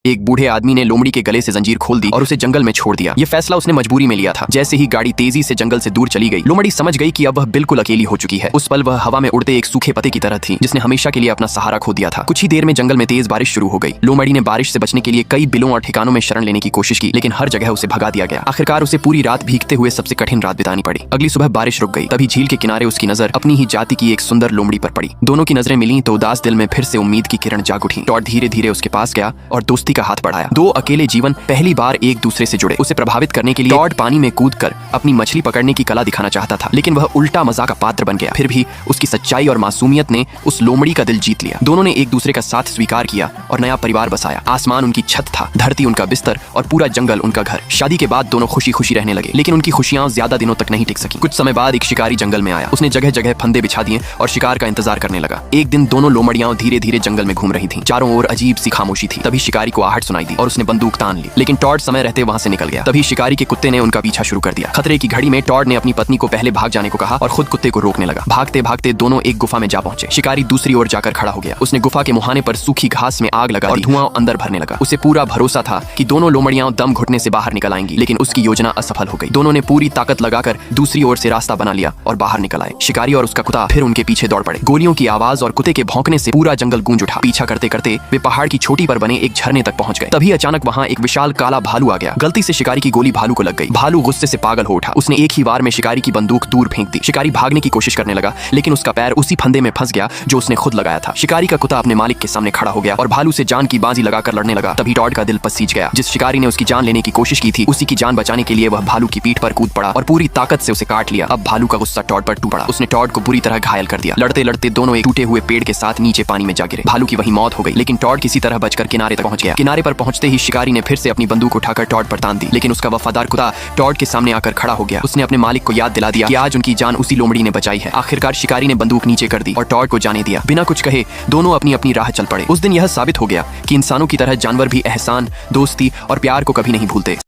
एक बूढ़े आदमी ने लोमड़ी के गले से जंजीर खोल दी और उसे जंगल में छोड़ दिया। ये फैसला उसने मजबूरी में लिया था। जैसे ही गाड़ी तेजी से जंगल से दूर चली गई, लोमड़ी समझ गई कि अब वह बिल्कुल अकेली हो चुकी है। उस पल वह हवा में उड़ते एक सूखे पत्ते की तरह थी जिसने हमेशा के लिए अपना सहारा खो दिया था। कुछ ही देर में जंगल में तेज बारिश शुरू हो गई। लोमड़ी ने बारिश से बचने के लिए कई बिलों और ठिकानों में शरण लेने की कोशिश की, लेकिन हर जगह उसे भगा दिया गया। आखिरकार उसे पूरी रात भीगते हुए सबसे कठिन रात बितानी पड़ी। अगली सुबह बारिश रुक गई। तभी झील के किनारे उसकी नजर अपनी ही जाति की एक सुंदर लोमड़ी पर पड़ी। दोनों की नजरें मिली तो उदास दिल में फिर से उम्मीद की किरण जाग उठी। टॉड धीरे धीरे उसके पास गया और दोस्ती का हाथ बढ़ाया। दो अकेले जीवन पहली बार एक दूसरे से जुड़े। उसे प्रभावित करने के लिए टॉड पानी में कूदकर अपनी मछली पकड़ने की कला दिखाना चाहता था, लेकिन वह उल्टा मजाक का पात्र बन गया। फिर भी उसकी सच्चाई और मासूमियत ने उस लोमड़ी का दिल जीत लिया। दोनों ने एक दूसरे का साथ स्वीकार किया और नया परिवार बसाया। आसमान उनकी छत था, धरती उनका बिस्तर और पूरा जंगल उनका घर। शादी के बाद दोनों खुशी खुशी रहने लगे, लेकिन उनकी खुशियां ज्यादा दिनों तक नहीं टिक सकी। कुछ समय बाद एक शिकारी जंगल में आया। उसने जगह जगह फंदे बिछा दिए और शिकार का इंतजार करने लगा। एक दिन दोनों लोमड़ियां धीरे धीरे जंगल में घूम रही थीं। चारों ओर अजीब सी खामोशी थी। तभी शिकारी को आहट सुनाई दी और उसने बंदूक तान ली, लेकिन टॉड समय रहते वहां से निकल गया। तभी शिकारी के कुत्ते ने उनका पीछा शुरू कर दिया। खतरे की घड़ी में टॉड ने अपनी पत्नी को पहले भाग जाने को कहा और खुद कुत्ते को रोकने लगा। भागते भागते दोनों एक गुफा में जा पहुंचे। शिकारी दूसरी ओर जाकर खड़ा हो गया। उसने गुफा के मुहाने पर सूखी घास में आग लगा दी और धुआं अंदर भरने लगा। उसे पूरा भरोसा था कि दोनों लोमड़ियां दम घुटने से बाहर निकल आएंगी, लेकिन उसकी योजना असफल हो गई। दोनों ने पूरी ताकत लगाकर दूसरी ओर से रास्ता बना लिया और बाहर निकल आए। शिकारी और उसका कुत्ता फिर उनके पीछे दौड़ पड़े। गोलियों की आवाज और कुत्ते के भौंकने से पूरा जंगल गूंज उठा। पीछा करते करते वे पहाड़ की चोटी पर बने एक झरने तक पहुंच गए। तभी अचानक वहां एक विशाल काला भालू आ गया। गलती से शिकारी की गोली भालू को लग गई। भालू गुस्से से पागल हो उठा। उसने एक ही वार में शिकारी की बंदूक दूर फेंक दी। शिकारी भागने की कोशिश करने लगा, लेकिन उसका पैर उसी फंदे में फंस गया जो उसने खुद लगाया था। शिकारी का कुत्ता अपने मालिक के सामने खड़ा हो गया और भालू से जान की बाजी लगाकर लड़ने लगा। तभी टॉड का दिल पसीज गया। जिस शिकारी ने उसकी जान लेने की कोशिश की थी, उसी की जान बचाने के लिए वह भालू की पीठ पर कूद पड़ा और पूरी ताकत से उसे काट लिया। अब भालू का गुस्सा टॉड पर टूट पड़ा। उसने टॉड को बुरी तरह घायल कर दिया। लड़ते लड़ते दोनों एक टूटे हुए पेड़ के साथ नीचे पानी में जा गिरे। भालू की वहीं मौत हो गई, लेकिन टॉड किसी तरह बचकर किनारे तक पहुंच गया। किनारे पर पहुंचते ही शिकारी ने फिर से अपनी बंदूक उठाकर टॉड पर तान दी, लेकिन उसका वफादार कुत्ता टॉड के सामने आकर खड़ा हो गया। उसने अपने मालिक को याद दिला दिया कि आज उनकी जान उसी लोमड़ी ने बचाई है। आखिरकार शिकारी ने बंदूक नीचे कर दी और टॉड को जाने दिया। बिना कुछ कहे दोनों अपनी अपनी राह चल पड़े। उस दिन यह साबित हो गया कि इंसानों की तरह जानवर भी एहसान, दोस्ती और प्यार को कभी नहीं भूलते।